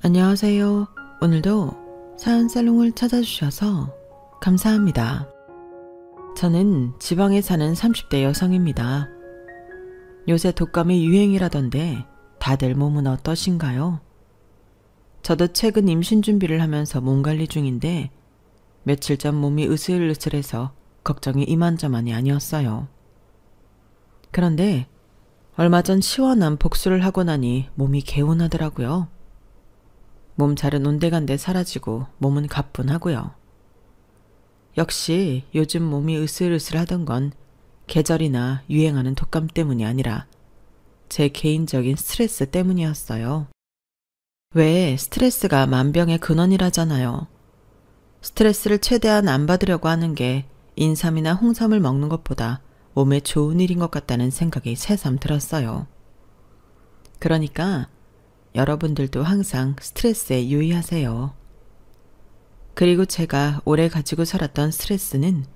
안녕하세요. 오늘도 사연살롱을 찾아주셔서 감사합니다. 저는 지방에 사는 30대 여성입니다. 요새 독감이 유행이라던데 다들 몸은 어떠신가요? 저도 최근 임신 준비를 하면서 몸 관리 중인데 며칠 전 몸이 으슬으슬해서 걱정이 이만저만이 아니었어요. 그런데 얼마 전 시원한 복수를 하고 나니 몸이 개운하더라고요. 몸살은 온데간데 사라지고 몸은 가뿐하고요. 역시 요즘 몸이 으슬으슬하던 건 계절이나 유행하는 독감 때문이 아니라 제 개인적인 스트레스 때문이었어요. 왜 스트레스가 만병의 근원이라잖아요. 스트레스를 최대한 안 받으려고 하는 게 인삼이나 홍삼을 먹는 것보다 몸에 좋은 일인 것 같다는 생각이 새삼 들었어요. 그러니까 여러분들도 항상 스트레스에 유의하세요. 그리고 제가 오래 가지고 살았던 스트레스는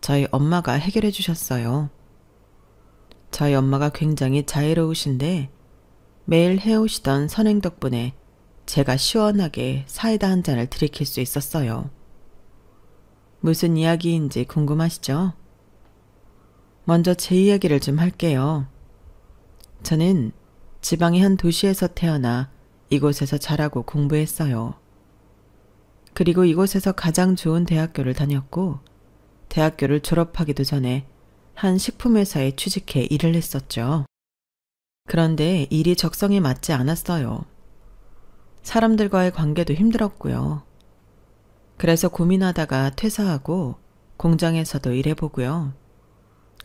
저희 엄마가 해결해 주셨어요. 저희 엄마가 굉장히 자애로우신데 매일 해오시던 선행 덕분에 제가 시원하게 사이다 한 잔을 들이킬 수 있었어요. 무슨 이야기인지 궁금하시죠? 먼저 제 이야기를 좀 할게요. 저는 지방의 한 도시에서 태어나 이곳에서 자라고 공부했어요. 그리고 이곳에서 가장 좋은 대학교를 다녔고 대학교를 졸업하기도 전에 한 식품회사에 취직해 일을 했었죠. 그런데 일이 적성에 맞지 않았어요. 사람들과의 관계도 힘들었고요. 그래서 고민하다가 퇴사하고 공장에서도 일해보고요.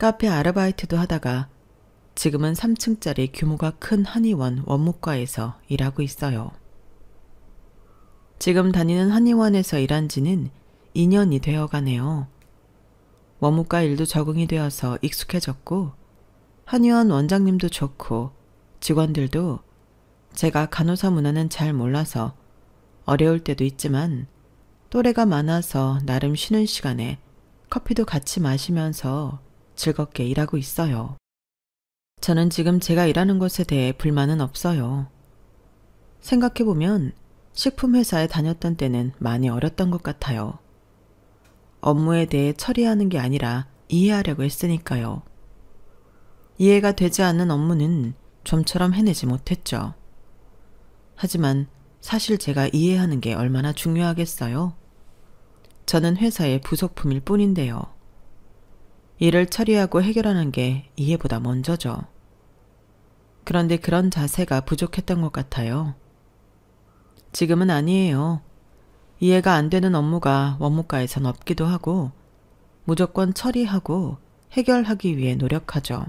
카페 아르바이트도 하다가 지금은 3층짜리 규모가 큰 한의원 원무과에서 일하고 있어요. 지금 다니는 한의원에서 일한 지는 2년이 되어 가네요. 원무과 일도 적응이 되어서 익숙해졌고 한의원 원장님도 좋고 직원들도 제가 간호사 문화는 잘 몰라서 어려울 때도 있지만 또래가 많아서 나름 쉬는 시간에 커피도 같이 마시면서 즐겁게 일하고 있어요. 저는 지금 제가 일하는 곳에 대해 불만은 없어요. 생각해보면 식품회사에 다녔던 때는 많이 어렸던 것 같아요. 업무에 대해 처리하는 게 아니라 이해하려고 했으니까요. 이해가 되지 않는 업무는 좀처럼 해내지 못했죠. 하지만 사실 제가 이해하는 게 얼마나 중요하겠어요? 저는 회사의 부속품일 뿐인데요. 일을 처리하고 해결하는 게 이해보다 먼저죠. 그런데 그런 자세가 부족했던 것 같아요. 지금은 아니에요. 이해가 안 되는 업무가 원무과에선 없기도 하고 무조건 처리하고 해결하기 위해 노력하죠.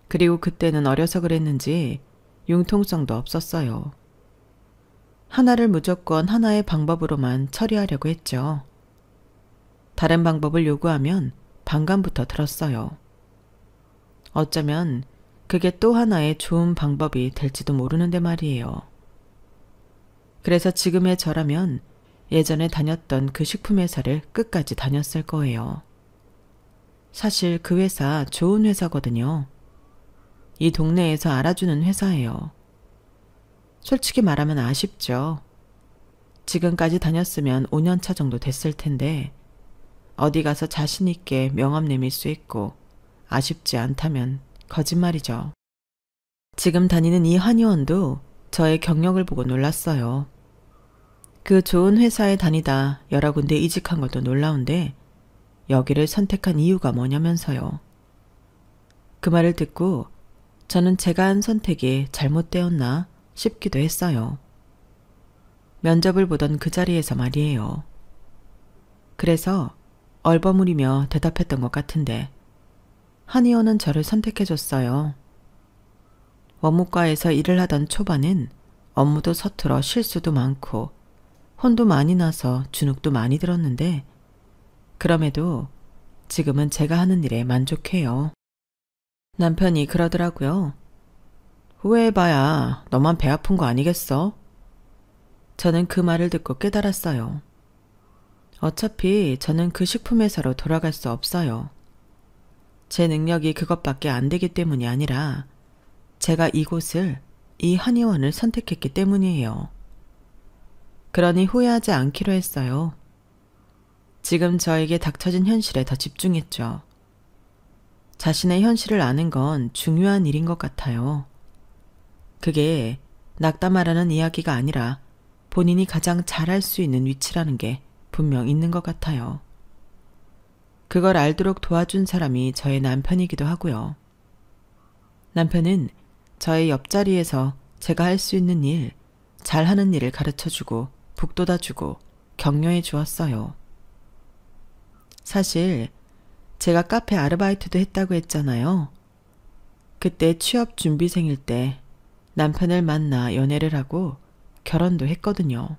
그리고 그때는 어려서 그랬는지 융통성도 없었어요. 하나를 무조건 하나의 방법으로만 처리하려고 했죠. 다른 방법을 요구하면 반감부터 들었어요. 어쩌면 그게 또 하나의 좋은 방법이 될지도 모르는데 말이에요. 그래서 지금의 저라면 예전에 다녔던 그 식품회사를 끝까지 다녔을 거예요. 사실 그 회사 좋은 회사거든요. 이 동네에서 알아주는 회사예요. 솔직히 말하면 아쉽죠. 지금까지 다녔으면 5년 차 정도 됐을 텐데 어디 가서 자신 있게 명함 내밀 수 있고 아쉽지 않다면 거짓말이죠. 지금 다니는 이 한의원도 저의 경력을 보고 놀랐어요. 그 좋은 회사에 다니다 여러 군데 이직한 것도 놀라운데 여기를 선택한 이유가 뭐냐면서요. 그 말을 듣고 저는 제가 한 선택이 잘못되었나 싶기도 했어요. 면접을 보던 그 자리에서 말이에요. 그래서 얼버무리며 대답했던 것 같은데 한의원은 저를 선택해줬어요. 원무과에서 일을 하던 초반엔 업무도 서툴어 실수도 많고 혼도 많이 나서 주눅도 많이 들었는데 그럼에도 지금은 제가 하는 일에 만족해요. 남편이 그러더라고요. 후회해봐야 너만 배 아픈 거 아니겠어? 저는 그 말을 듣고 깨달았어요. 어차피 저는 그 식품회사로 돌아갈 수 없어요. 제 능력이 그것밖에 안 되기 때문이 아니라 제가 이곳을 이 한의원을 선택했기 때문이에요. 그러니 후회하지 않기로 했어요. 지금 저에게 닥쳐진 현실에 더 집중했죠. 자신의 현실을 아는 건 중요한 일인 것 같아요. 그게 낙담하라는 이야기가 아니라 본인이 가장 잘할 수 있는 위치라는 게 분명 있는 것 같아요. 그걸 알도록 도와준 사람이 저의 남편이기도 하고요. 남편은 저의 옆자리에서 제가 할 수 있는 일, 잘하는 일을 가르쳐주고 북돋아주고 격려해 주었어요. 사실 제가 카페 아르바이트도 했다고 했잖아요. 그때 취업 준비생일 때 남편을 만나 연애를 하고 결혼도 했거든요.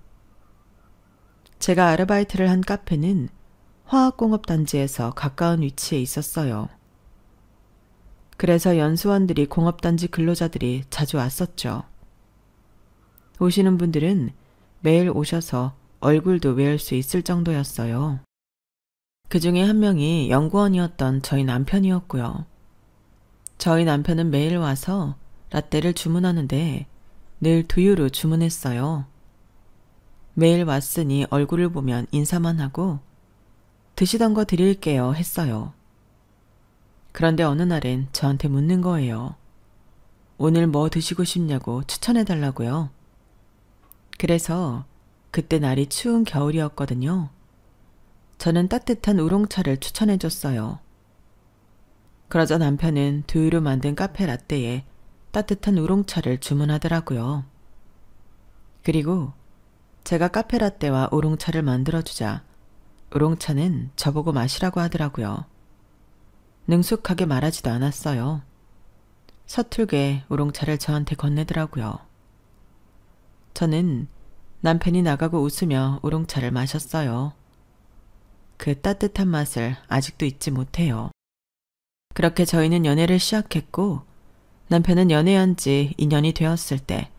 제가 아르바이트를 한 카페는 화학공업단지에서 가까운 위치에 있었어요. 그래서 연수원들이 공업단지 근로자들이 자주 왔었죠. 오시는 분들은 매일 오셔서 얼굴도 외울 수 있을 정도였어요. 그 중에 한 명이 연구원이었던 저희 남편이었고요. 저희 남편은 매일 와서 라떼를 주문하는데 늘 두유로 주문했어요. 매일 왔으니 얼굴을 보면 인사만 하고 드시던 거 드릴게요 했어요. 그런데 어느 날엔 저한테 묻는 거예요. 오늘 뭐 드시고 싶냐고 추천해달라고요. 그래서 그때 날이 추운 겨울이었거든요. 저는 따뜻한 우롱차를 추천해줬어요. 그러자 남편은 두유로 만든 카페 라떼에 따뜻한 우롱차를 주문하더라고요. 그리고 제가 카페 라떼와 우롱차를 만들어주자 우롱차는 저보고 마시라고 하더라고요. 능숙하게 말하지도 않았어요. 서툴게 우롱차를 저한테 건네더라고요. 저는 남편이 나가고 웃으며 우롱차를 마셨어요. 그 따뜻한 맛을 아직도 잊지 못해요. 그렇게 저희는 연애를 시작했고 남편은 연애한 지 2년이 되었을 때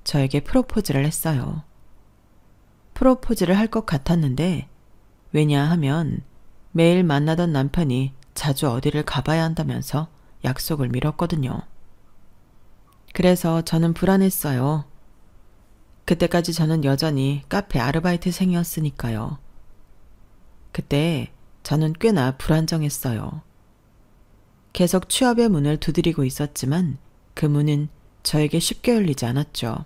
저에게 프로포즈를 했어요. 프로포즈를 할 것 같았는데 왜냐하면 매일 만나던 남편이 자주 어디를 가봐야 한다면서 약속을 미뤘거든요. 그래서 저는 불안했어요. 그때까지 저는 여전히 카페 아르바이트생이었으니까요. 그때 저는 꽤나 불안정했어요. 계속 취업의 문을 두드리고 있었지만 그 문은 저에게 쉽게 열리지 않았죠.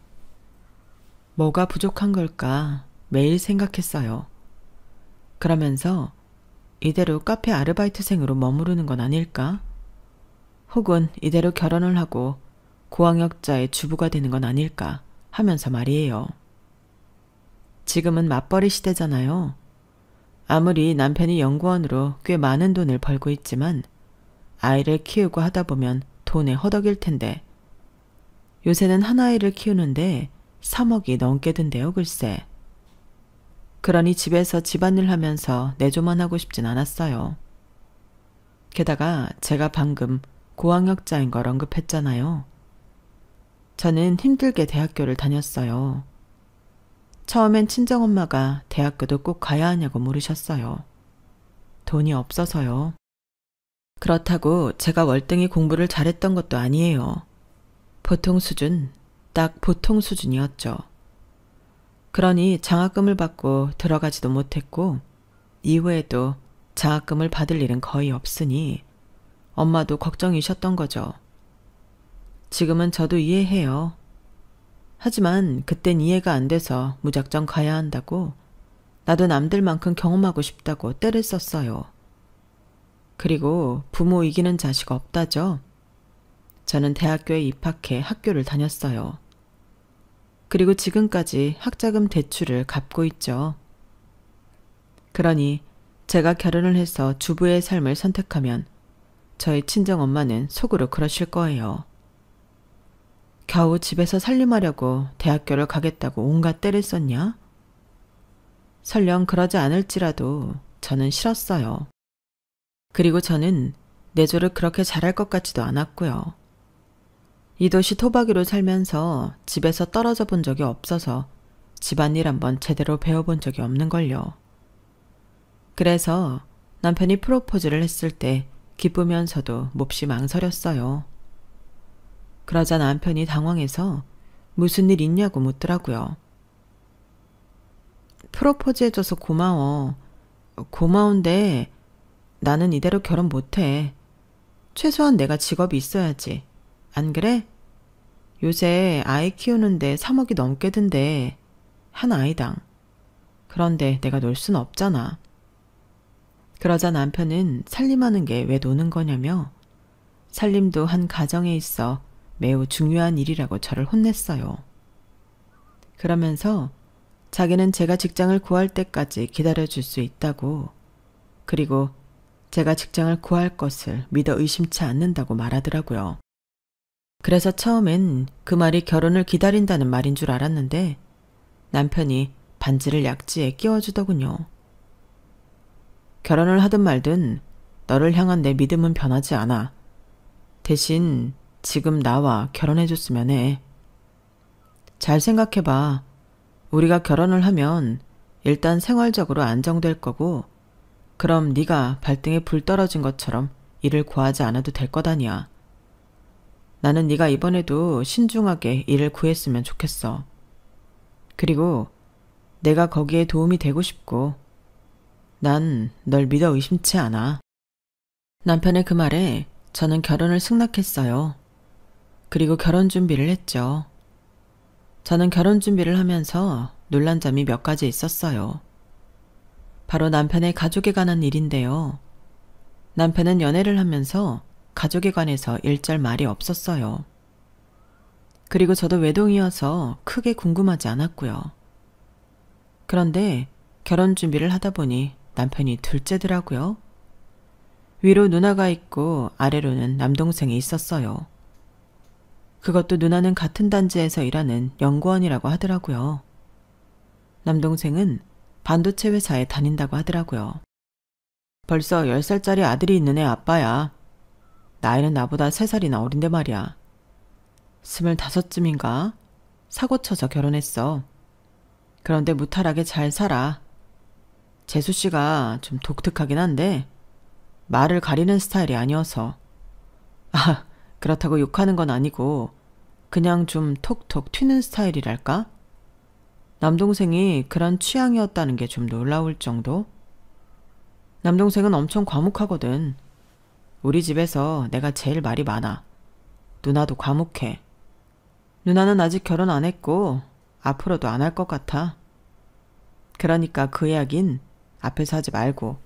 뭐가 부족한 걸까 매일 생각했어요. 그러면서 이대로 카페 아르바이트생으로 머무르는 건 아닐까? 혹은 이대로 결혼을 하고 고학력자의 주부가 되는 건 아닐까 하면서 말이에요. 지금은 맞벌이 시대잖아요. 아무리 남편이 연구원으로 꽤 많은 돈을 벌고 있지만 아이를 키우고 하다 보면 돈에 허덕일 텐데 요새는 한 아이를 키우는데 3억이 넘게 든대요 글쎄. 그러니 집에서 집안일 하면서 내조만 하고 싶진 않았어요. 게다가 제가 방금 고학력자인 걸 언급했잖아요. 저는 힘들게 대학교를 다녔어요. 처음엔 친정엄마가 대학교도 꼭 가야 하냐고 물으셨어요. 돈이 없어서요. 그렇다고 제가 월등히 공부를 잘했던 것도 아니에요. 보통 수준, 딱 보통 수준이었죠. 그러니 장학금을 받고 들어가지도 못했고 이후에도 장학금을 받을 일은 거의 없으니 엄마도 걱정이셨던 거죠. 지금은 저도 이해해요. 하지만 그땐 이해가 안 돼서 무작정 가야 한다고 나도 남들만큼 경험하고 싶다고 떼를 썼어요. 그리고 부모 이기는 자식 없다죠. 저는 대학교에 입학해 학교를 다녔어요. 그리고 지금까지 학자금 대출을 갚고 있죠. 그러니 제가 결혼을 해서 주부의 삶을 선택하면 저희 친정엄마는 속으로 그러실 거예요. 겨우 집에서 살림하려고 대학교를 가겠다고 온갖 떼를 썼냐? 설령 그러지 않을지라도 저는 싫었어요. 그리고 저는 내조를 그렇게 잘할 것 같지도 않았고요. 이 도시 토박이로 살면서 집에서 떨어져 본 적이 없어서 집안일 한번 제대로 배워본 적이 없는걸요. 그래서 남편이 프로포즈를 했을 때 기쁘면서도 몹시 망설였어요. 그러자 남편이 당황해서 무슨 일 있냐고 묻더라고요. 프로포즈 해줘서 고마워. 고마운데 나는 이대로 결혼 못해. 최소한 내가 직업이 있어야지. 안 그래? 요새 아이 키우는데 3억이 넘게 든대. 한 아이당. 그런데 내가 놀 순 없잖아. 그러자 남편은 살림하는 게 왜 노는 거냐며 살림도 한 가정에 있어 매우 중요한 일이라고 저를 혼냈어요. 그러면서 자기는 제가 직장을 구할 때까지 기다려줄 수 있다고, 그리고 제가 직장을 구할 것을 믿어 의심치 않는다고 말하더라고요. 그래서 처음엔 그 말이 결혼을 기다린다는 말인 줄 알았는데 남편이 반지를 약지에 끼워주더군요. 결혼을 하든 말든 너를 향한 내 믿음은 변하지 않아. 대신 지금 나와 결혼해줬으면 해. 잘 생각해봐. 우리가 결혼을 하면 일단 생활적으로 안정될 거고, 그럼 네가 발등에 불 떨어진 것처럼 일을 구하지 않아도 될 것 아니야. 나는 네가 이번에도 신중하게 일을 구했으면 좋겠어. 그리고 내가 거기에 도움이 되고 싶고, 난 널 믿어 의심치 않아. 남편의 그 말에 저는 결혼을 승낙했어요. 그리고 결혼 준비를 했죠. 저는 결혼 준비를 하면서 놀란 점이 몇 가지 있었어요. 바로 남편의 가족에 관한 일인데요. 남편은 연애를 하면서 가족에 관해서 일절 말이 없었어요. 그리고 저도 외동이어서 크게 궁금하지 않았고요. 그런데 결혼 준비를 하다 보니 남편이 둘째더라고요. 위로 누나가 있고 아래로는 남동생이 있었어요. 그것도 누나는 같은 단지에서 일하는 연구원이라고 하더라고요. 남동생은 반도체 회사에 다닌다고 하더라고요. 벌써 10살짜리 아들이 있는 애 아빠야. 나이는 나보다 3살이나 어린데 말이야. 25쯤인가? 사고 쳐서 결혼했어. 그런데 무탈하게 잘 살아. 재수 씨가 좀 독특하긴 한데 말을 가리는 스타일이 아니어서. 아, 그렇다고 욕하는 건 아니고 그냥 좀 톡톡 튀는 스타일이랄까? 남동생이 그런 취향이었다는 게 좀 놀라울 정도? 남동생은 엄청 과묵하거든. 우리 집에서 내가 제일 말이 많아. 누나도 과묵해. 누나는 아직 결혼 안 했고 앞으로도 안 할 것 같아. 그러니까 그 이야긴 앞에서 하지 말고.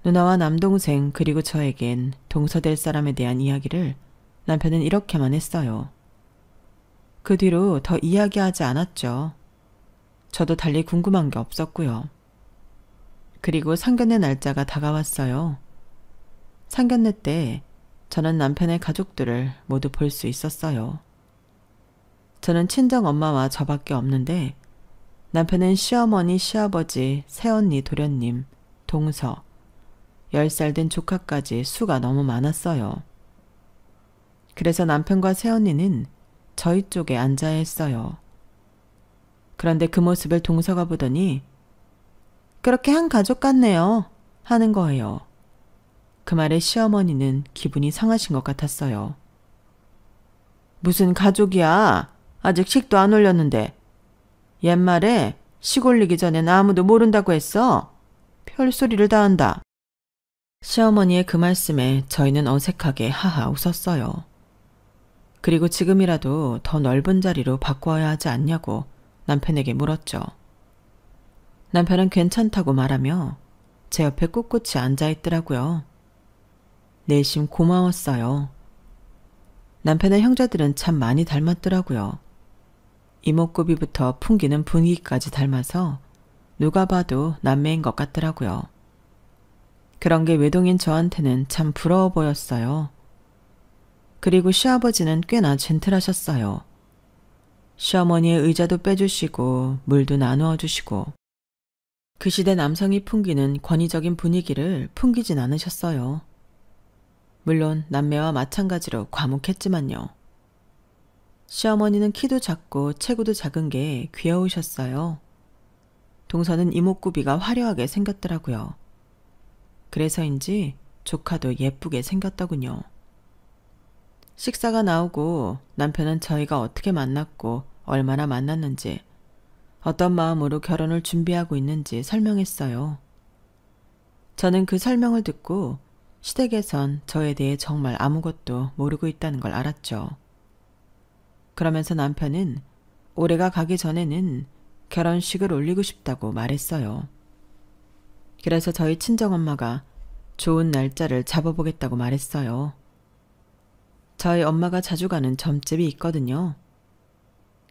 누나와 남동생 그리고 저에겐 동서될 사람에 대한 이야기를 남편은 이렇게만 했어요. 그 뒤로 더 이야기하지 않았죠. 저도 달리 궁금한 게 없었고요. 그리고 상견례 날짜가 다가왔어요. 상견례 때 저는 남편의 가족들을 모두 볼 수 있었어요. 저는 친정 엄마와 저밖에 없는데 남편은 시어머니, 시아버지, 새언니, 도련님, 동서, 10살 된 조카까지 수가 너무 많았어요. 그래서 남편과 새언니는 저희 쪽에 앉아야 했어요. 그런데 그 모습을 동서가 보더니 그렇게 한 가족 같네요 하는 거예요. 그 말에 시어머니는 기분이 상하신 것 같았어요. 무슨 가족이야. 아직 식도 안 올렸는데. 옛말에 식 올리기 전엔 아무도 모른다고 했어. 별소리를 다 한다. 시어머니의 그 말씀에 저희는 어색하게 하하 웃었어요. 그리고 지금이라도 더 넓은 자리로 바꿔야 하지 않냐고 남편에게 물었죠. 남편은 괜찮다고 말하며 제 옆에 꿋꿋이 앉아있더라고요. 내심 고마웠어요. 남편의 형제들은 참 많이 닮았더라고요. 이목구비부터 풍기는 분위기까지 닮아서 누가 봐도 남매인 것 같더라고요. 그런 게 외동인 저한테는 참 부러워 보였어요. 그리고 시아버지는 꽤나 젠틀하셨어요. 시어머니의 의자도 빼주시고 물도 나누어 주시고 그 시대 남성이 풍기는 권위적인 분위기를 풍기진 않으셨어요. 물론 남매와 마찬가지로 과묵했지만요. 시어머니는 키도 작고 체구도 작은 게 귀여우셨어요. 동서는 이목구비가 화려하게 생겼더라고요. 그래서인지 조카도 예쁘게 생겼더군요. 식사가 나오고 남편은 저희가 어떻게 만났고 얼마나 만났는지, 어떤 마음으로 결혼을 준비하고 있는지 설명했어요. 저는 그 설명을 듣고 시댁에선 저에 대해 정말 아무것도 모르고 있다는 걸 알았죠. 그러면서 남편은 올해가 가기 전에는 결혼식을 올리고 싶다고 말했어요. 그래서 저희 친정엄마가 좋은 날짜를 잡아보겠다고 말했어요. 저희 엄마가 자주 가는 점집이 있거든요.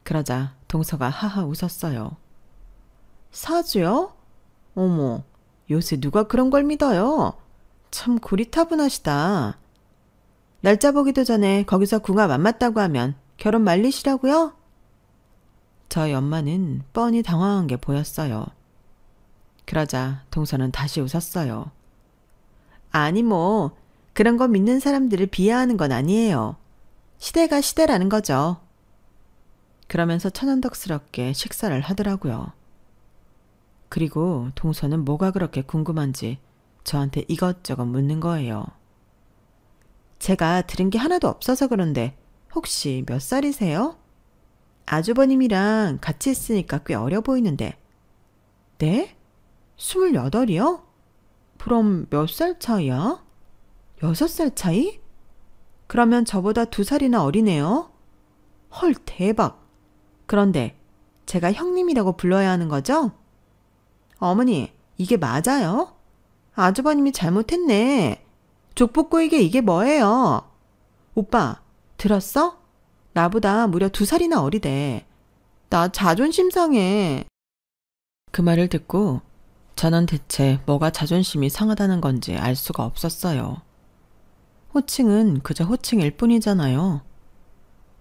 그러자 동서가 하하 웃었어요. 사주요? 어머, 요새 누가 그런 걸 믿어요? 참 고리타분하시다. 날짜 보기도 전에 거기서 궁합 안 맞다고 하면 결혼 말리시라고요? 저희 엄마는 뻔히 당황한 게 보였어요. 그러자 동서는 다시 웃었어요. 아니 뭐 그런 거 믿는 사람들을 비하하는 건 아니에요. 시대가 시대라는 거죠. 그러면서 천연덕스럽게 식사를 하더라고요. 그리고 동서는 뭐가 그렇게 궁금한지 저한테 이것저것 묻는 거예요. 제가 들은 게 하나도 없어서 그런데 혹시 몇 살이세요? 아주버님이랑 같이 있으니까 꽤 어려 보이는데. 네? 28이요? 그럼 몇 살 차이야? 6살 차이? 그러면 저보다 2살이나 어리네요. 헐, 대박. 그런데 제가 형님이라고 불러야 하는 거죠? 어머니, 이게 맞아요? 아주버님이 잘못했네. 족보꼬이게 이게 뭐예요? 오빠, 들었어? 나보다 무려 2살이나 어리대. 나 자존심 상해. 그 말을 듣고 저는 대체 뭐가 자존심이 상하다는 건지 알 수가 없었어요. 호칭은 그저 호칭일 뿐이잖아요.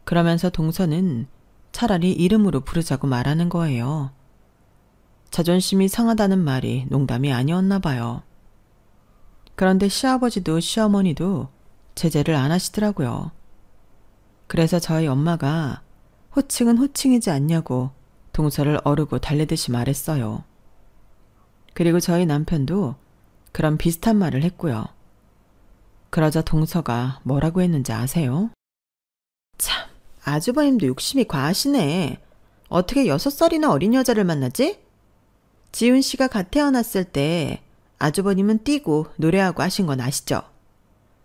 그러면서 동서는 차라리 이름으로 부르자고 말하는 거예요. 자존심이 상하다는 말이 농담이 아니었나 봐요. 그런데 시아버지도 시어머니도 제재를 안 하시더라고요. 그래서 저희 엄마가 호칭은 호칭이지 않냐고 동서를 어르고 달래듯이 말했어요. 그리고 저희 남편도 그런 비슷한 말을 했고요. 그러자 동서가 뭐라고 했는지 아세요? 참, 아주버님도 욕심이 과하시네. 어떻게 6살이나 어린 여자를 만나지? 지훈 씨가 갓 태어났을 때 아주버님은 뛰고 노래하고 하신 건 아시죠?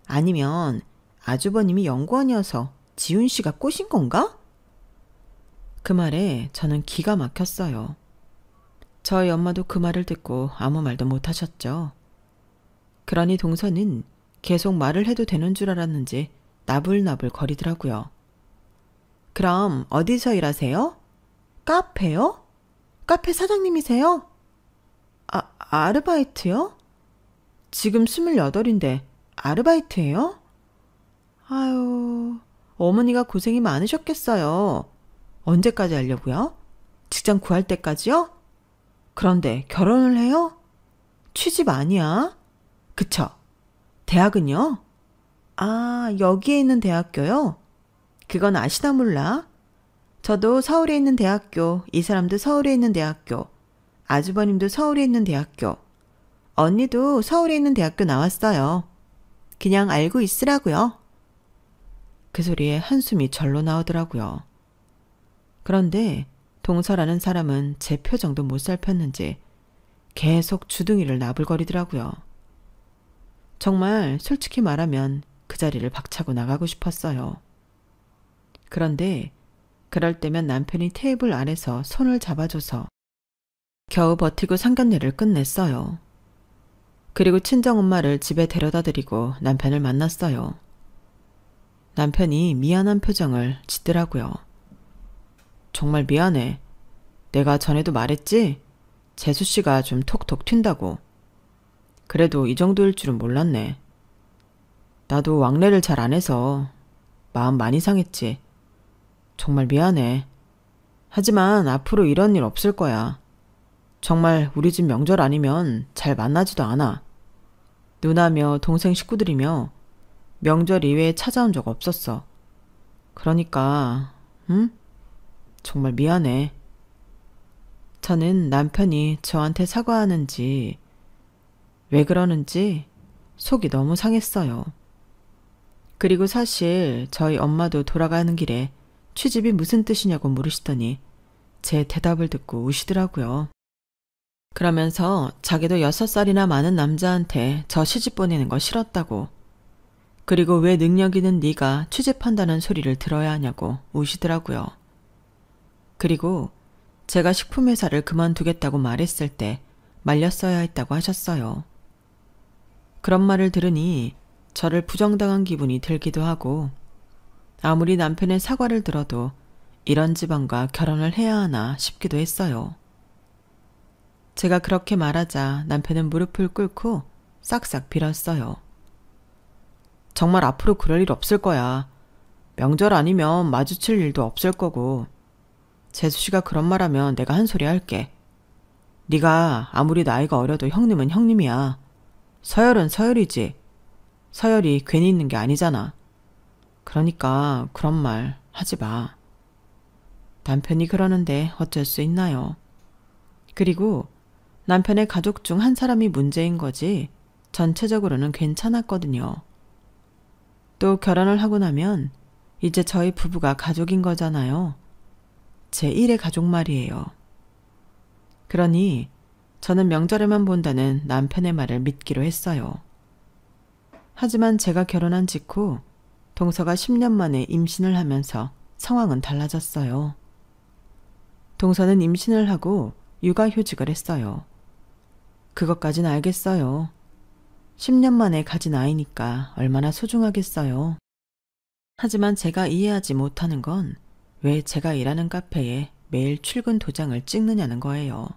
아니면 아주버님이 연구원이어서 지훈 씨가 꼬신 건가? 그 말에 저는 기가 막혔어요. 저희 엄마도 그 말을 듣고 아무 말도 못 하셨죠. 그러니 동서는 계속 말을 해도 되는 줄 알았는지 나불나불 거리더라고요. 그럼 어디서 일하세요? 카페요? 카페 사장님이세요? 아르바이트요? 지금 28인데 아르바이트예요? 아유, 어머니가 고생이 많으셨겠어요. 언제까지 하려고요? 직장 구할 때까지요? 그런데 결혼을 해요? 취직 아니야? 그쵸? 대학은요? 아, 여기에 있는 대학교요? 그건 아시나 몰라? 저도 서울에 있는 대학교, 이 사람도 서울에 있는 대학교, 아주버님도 서울에 있는 대학교, 언니도 서울에 있는 대학교 나왔어요. 그냥 알고 있으라고요. 그 소리에 한숨이 절로 나오더라고요. 그런데 동서라는 사람은 제 표정도 못 살폈는지 계속 주둥이를 나불거리더라고요. 정말 솔직히 말하면 그 자리를 박차고 나가고 싶었어요. 그런데 그럴 때면 남편이 테이블 아래서 손을 잡아줘서 겨우 버티고 상견례를 끝냈어요. 그리고 친정엄마를 집에 데려다 드리고 남편을 만났어요. 남편이 미안한 표정을 짓더라고요. 정말 미안해. 내가 전에도 말했지? 재수씨가 좀 톡톡 튄다고. 그래도 이 정도일 줄은 몰랐네. 나도 왕래를 잘 안 해서 마음 많이 상했지. 정말 미안해. 하지만 앞으로 이런 일 없을 거야. 정말 우리 집 명절 아니면 잘 만나지도 않아. 누나며 동생 식구들이며 명절 이외에 찾아온 적 없었어. 그러니까, 응? 정말 미안해. 저는 남편이 저한테 사과하는지 왜 그러는지 속이 너무 상했어요. 그리고 사실 저희 엄마도 돌아가는 길에 취집이 무슨 뜻이냐고 물으시더니 제 대답을 듣고 우시더라고요. 그러면서 자기도 6살이나 많은 남자한테 저 시집 보내는 거 싫었다고, 그리고 왜 능력 있는 네가 취집한다는 소리를 들어야 하냐고 우시더라고요. 그리고 제가 식품회사를 그만두겠다고 말했을 때 말렸어야 했다고 하셨어요. 그런 말을 들으니 저를 부정당한 기분이 들기도 하고, 아무리 남편의 사과를 들어도 이런 집안과 결혼을 해야 하나 싶기도 했어요. 제가 그렇게 말하자 남편은 무릎을 꿇고 싹싹 빌었어요. 정말 앞으로 그럴 일 없을 거야. 명절 아니면 마주칠 일도 없을 거고, 재수 씨가 그런 말하면 내가 한 소리 할게. 네가 아무리 나이가 어려도 형님은 형님이야. 서열은 서열이지. 서열이 괜히 있는 게 아니잖아. 그러니까 그런 말 하지 마. 남편이 그러는데 어쩔 수 있나요? 그리고 남편의 가족 중 한 사람이 문제인 거지 전체적으로는 괜찮았거든요. 또 결혼을 하고 나면 이제 저희 부부가 가족인 거잖아요. 제 1의 가족 말이에요. 그러니 저는 명절에만 본다는 남편의 말을 믿기로 했어요. 하지만 제가 결혼한 직후 동서가 10년 만에 임신을 하면서 상황은 달라졌어요. 동서는 임신을 하고 육아휴직을 했어요. 그것까진 알겠어요. 10년 만에 가진 아이니까 얼마나 소중하겠어요. 하지만 제가 이해하지 못하는 건 왜 제가 일하는 카페에 매일 출근 도장을 찍느냐는 거예요.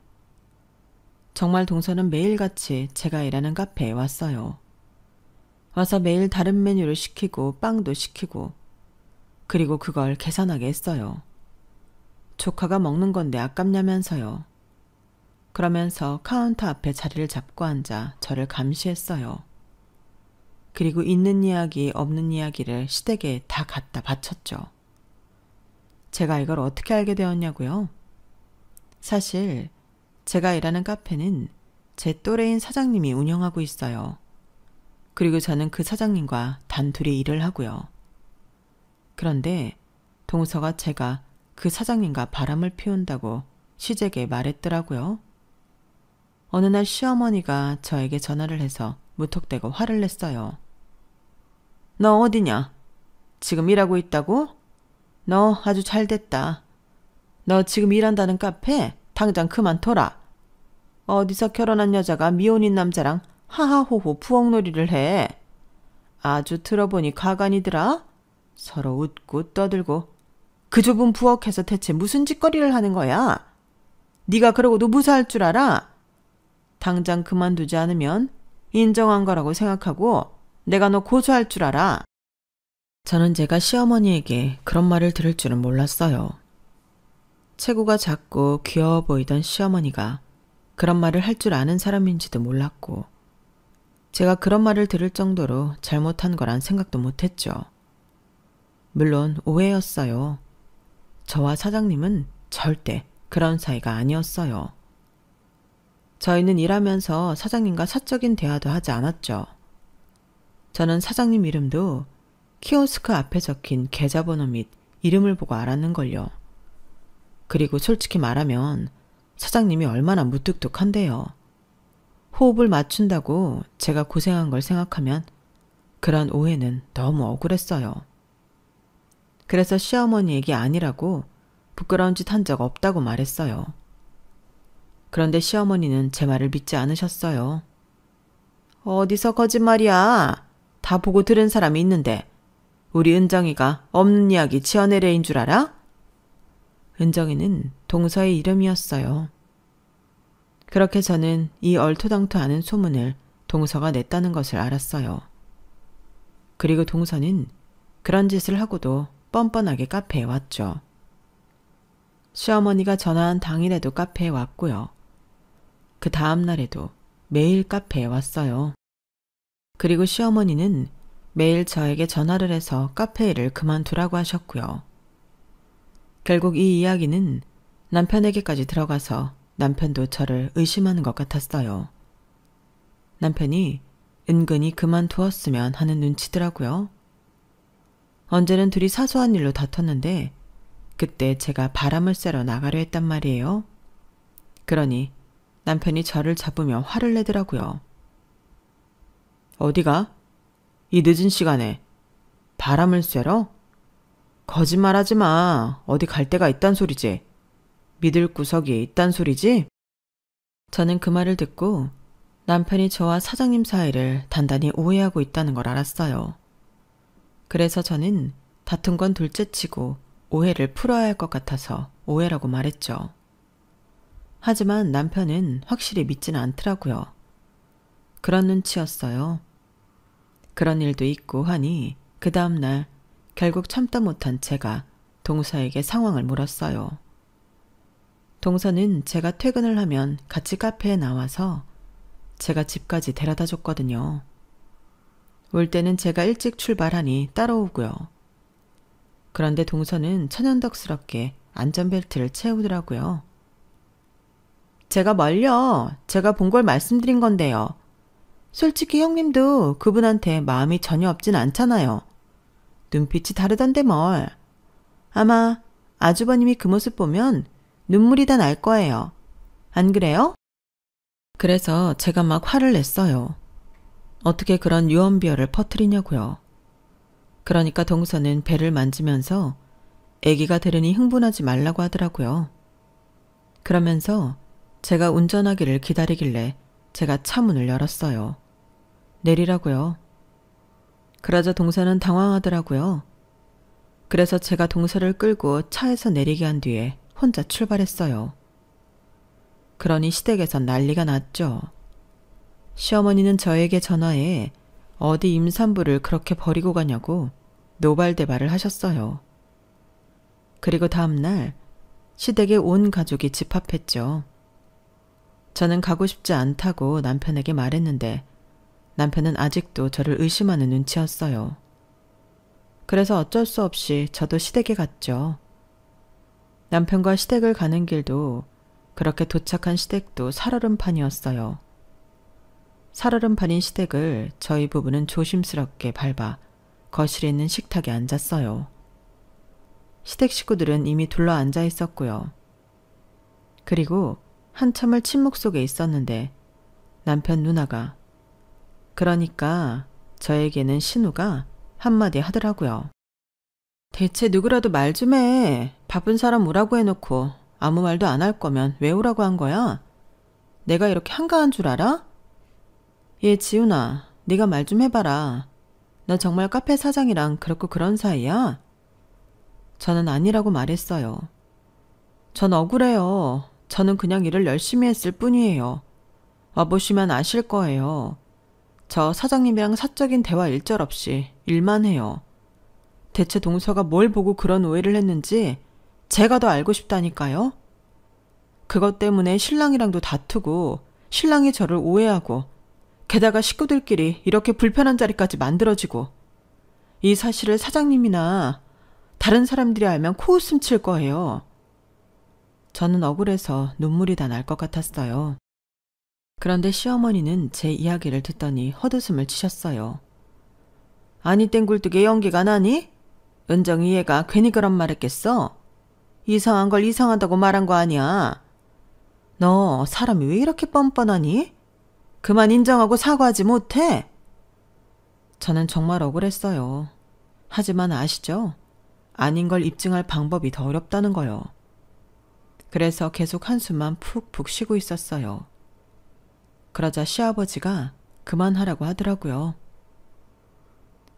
정말 동서는 매일같이 제가 일하는 카페에 왔어요. 와서 매일 다른 메뉴를 시키고 빵도 시키고, 그리고 그걸 계산하게 했어요. 조카가 먹는 건데 아깝냐면서요. 그러면서 카운터 앞에 자리를 잡고 앉아 저를 감시했어요. 그리고 있는 이야기 없는 이야기를 시댁에 다 갖다 바쳤죠. 제가 이걸 어떻게 알게 되었냐고요? 사실 제가 일하는 카페는 제 또래인 사장님이 운영하고 있어요. 그리고 저는 그 사장님과 단둘이 일을 하고요. 그런데 동서가 제가 그 사장님과 바람을 피운다고 시댁에 말했더라고요. 어느 날 시어머니가 저에게 전화를 해서 무턱대고 화를 냈어요. 너 어디냐? 지금 일하고 있다고? 너 아주 잘됐다. 너 지금 일한다는 카페 당장 그만둬라. 어디서 결혼한 여자가 미혼인 남자랑 하하호호 부엌놀이를 해. 아주 들어보니 가관이더라. 서로 웃고 떠들고. 그 좁은 부엌에서 대체 무슨 짓거리를 하는 거야? 네가 그러고도 무사할 줄 알아? 당장 그만두지 않으면 인정한 거라고 생각하고 내가 너 고소할 줄 알아. 저는 제가 시어머니에게 그런 말을 들을 줄은 몰랐어요. 체구가 작고 귀여워 보이던 시어머니가 그런 말을 할 줄 아는 사람인지도 몰랐고, 제가 그런 말을 들을 정도로 잘못한 거란 생각도 못했죠. 물론 오해였어요. 저와 사장님은 절대 그런 사이가 아니었어요. 저희는 일하면서 사장님과 사적인 대화도 하지 않았죠. 저는 사장님 이름도 키오스크 앞에 적힌 계좌번호 및 이름을 보고 알았는걸요. 그리고 솔직히 말하면 사장님이 얼마나 무뚝뚝한데요. 호흡을 맞춘다고 제가 고생한 걸 생각하면 그런 오해는 너무 억울했어요. 그래서 시어머니 얘기 아니라고 부끄러운 짓 한 적 없다고 말했어요. 그런데 시어머니는 제 말을 믿지 않으셨어요. 어디서 거짓말이야. 다 보고 들은 사람이 있는데 우리 은정이가 없는 이야기 지어내려인 줄 알아? 은정이는 동서의 이름이었어요. 그렇게 저는 이 얼토당토 않은 소문을 동서가 냈다는 것을 알았어요. 그리고 동서는 그런 짓을 하고도 뻔뻔하게 카페에 왔죠. 시어머니가 전화한 당일에도 카페에 왔고요. 그 다음 날에도 매일 카페에 왔어요. 그리고 시어머니는 매일 저에게 전화를 해서 카페 일을 그만두라고 하셨고요. 결국 이 이야기는 남편에게까지 들어가서 남편도 저를 의심하는 것 같았어요. 남편이 은근히 그만두었으면 하는 눈치더라고요. 언제는 둘이 사소한 일로 다퉜는데 그때 제가 바람을 쐬러 나가려 했단 말이에요. 그러니 남편이 저를 잡으며 화를 내더라고요. 어디가? 이 늦은 시간에 바람을 쐬러? 거짓말하지 마. 어디 갈 데가 있단 소리지. 믿을 구석이 있단 소리지? 저는 그 말을 듣고 남편이 저와 사장님 사이를 단단히 오해하고 있다는 걸 알았어요. 그래서 저는 다툰 건 둘째치고 오해를 풀어야 할 것 같아서 오해라고 말했죠. 하지만 남편은 확실히 믿지는 않더라고요. 그런 눈치였어요. 그런 일도 있고 하니 그 다음날 결국 참다 못한 제가 동서에게 상황을 물었어요. 동서는 제가 퇴근을 하면 같이 카페에 나와서 제가 집까지 데려다 줬거든요. 올 때는 제가 일찍 출발하니 따라오고요. 그런데 동서는 천연덕스럽게 안전벨트를 채우더라고요. 제가 뭘요? 제가 본 걸 말씀드린 건데요. 솔직히 형님도 그분한테 마음이 전혀 없진 않잖아요. 눈빛이 다르던데 뭘. 아마 아주버님이 그 모습 보면 눈물이 다 날 거예요. 안 그래요? 그래서 제가 막 화를 냈어요. 어떻게 그런 유언비어를 퍼뜨리냐고요. 그러니까 동서는 배를 만지면서 아기가 들으니 흥분하지 말라고 하더라고요. 그러면서 제가 운전하기를 기다리길래 제가 차 문을 열었어요. 내리라고요. 그러자 동서는 당황하더라고요. 그래서 제가 동서를 끌고 차에서 내리게 한 뒤에 혼자 출발했어요. 그러니 시댁에선 난리가 났죠. 시어머니는 저에게 전화해 어디 임산부를 그렇게 버리고 가냐고 노발대발을 하셨어요. 그리고 다음날 시댁에 온 가족이 집합했죠. 저는 가고 싶지 않다고 남편에게 말했는데 남편은 아직도 저를 의심하는 눈치였어요. 그래서 어쩔 수 없이 저도 시댁에 갔죠. 남편과 시댁을 가는 길도 그렇게 도착한 시댁도 살얼음판이었어요. 살얼음판인 시댁을 저희 부부는 조심스럽게 밟아 거실에 있는 식탁에 앉았어요. 시댁 식구들은 이미 둘러 앉아 있었고요. 그리고 한참을 침묵 속에 있었는데 남편 누나가, 그러니까 저에게는 신우가 한마디 하더라고요. 대체 누구라도 말 좀 해. 바쁜 사람 오라고 해놓고 아무 말도 안 할 거면 왜 오라고 한 거야? 내가 이렇게 한가한 줄 알아? 얘 지훈아, 네가 말 좀 해봐라. 너 정말 카페 사장이랑 그렇고 그런 사이야? 저는 아니라고 말했어요. 전 억울해요. 저는 그냥 일을 열심히 했을 뿐이에요. 와보시면 아실 거예요. 저 사장님이랑 사적인 대화 일절없이 일만 해요. 대체 동서가 뭘 보고 그런 오해를 했는지 제가 더 알고 싶다니까요. 그것 때문에 신랑이랑도 다투고 신랑이 저를 오해하고 게다가 식구들끼리 이렇게 불편한 자리까지 만들어지고 이 사실을 사장님이나 다른 사람들이 알면 코웃음 칠 거예요. 저는 억울해서 눈물이 다 날 것 같았어요. 그런데 시어머니는 제 이야기를 듣더니 헛웃음을 치셨어요. 아니 땡굴뚝에 연기가 나니? 은정이 얘가 괜히 그런 말 했겠어? 이상한 걸 이상하다고 말한 거 아니야. 너 사람이 왜 이렇게 뻔뻔하니? 그만 인정하고 사과하지 못해? 저는 정말 억울했어요. 하지만 아시죠? 아닌 걸 입증할 방법이 더 어렵다는 거요. 그래서 계속 한숨만 푹푹 쉬고 있었어요. 그러자 시아버지가 그만하라고 하더라고요.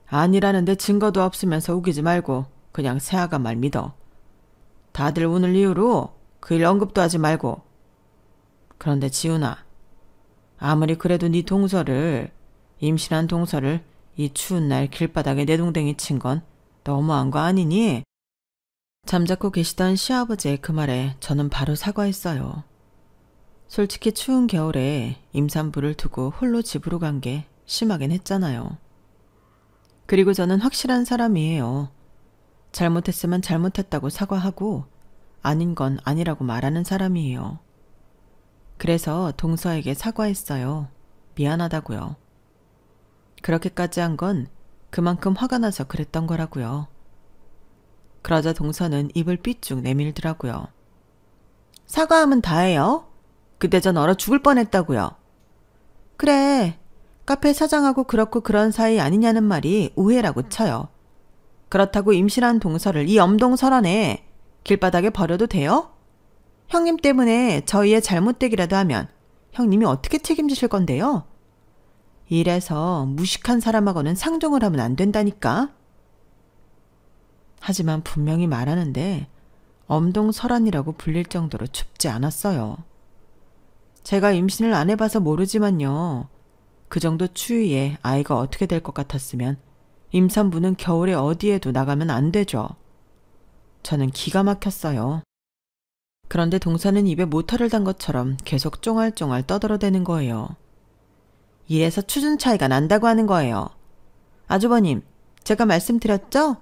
아니라는데 증거도 없으면서 우기지 말고 그냥 새아가 말 믿어. 다들 오늘 이후로 그 일 언급도 하지 말고. 그런데 지훈아, 아무리 그래도 네 동서를, 임신한 동서를 이 추운 날 길바닥에 내동댕이 친 건 너무한 거 아니니? 잠자코 계시던 시아버지의 그 말에 저는 바로 사과했어요. 솔직히 추운 겨울에 임산부를 두고 홀로 집으로 간 게 심하긴 했잖아요. 그리고 저는 확실한 사람이에요. 잘못했으면 잘못했다고 사과하고 아닌 건 아니라고 말하는 사람이에요. 그래서 동서에게 사과했어요. 미안하다고요. 그렇게까지 한 건 그만큼 화가 나서 그랬던 거라고요. 그러자 동서는 입을 삐쭉 내밀더라고요. 사과하면 다해요. 그때 전 얼어 죽을 뻔했다고요. 그래, 카페 사장하고 그렇고 그런 사이 아니냐는 말이 오해라고 쳐요. 그렇다고 임신한 동서를 이 엄동설원에 길바닥에 버려도 돼요? 형님 때문에 저희의 잘못되기라도 하면 형님이 어떻게 책임지실 건데요? 이래서 무식한 사람하고는 상종을 하면 안 된다니까. 하지만 분명히 말하는데 엄동설원이라고 불릴 정도로 춥지 않았어요. 제가 임신을 안 해봐서 모르지만요. 그 정도 추위에 아이가 어떻게 될 것 같았으면 임산부는 겨울에 어디에도 나가면 안 되죠. 저는 기가 막혔어요. 그런데 동서는 입에 모터를 단 것처럼 계속 쫑알쫑알 떠들어대는 거예요. 이래서 수준 차이가 난다고 하는 거예요. 아주버님, 제가 말씀드렸죠?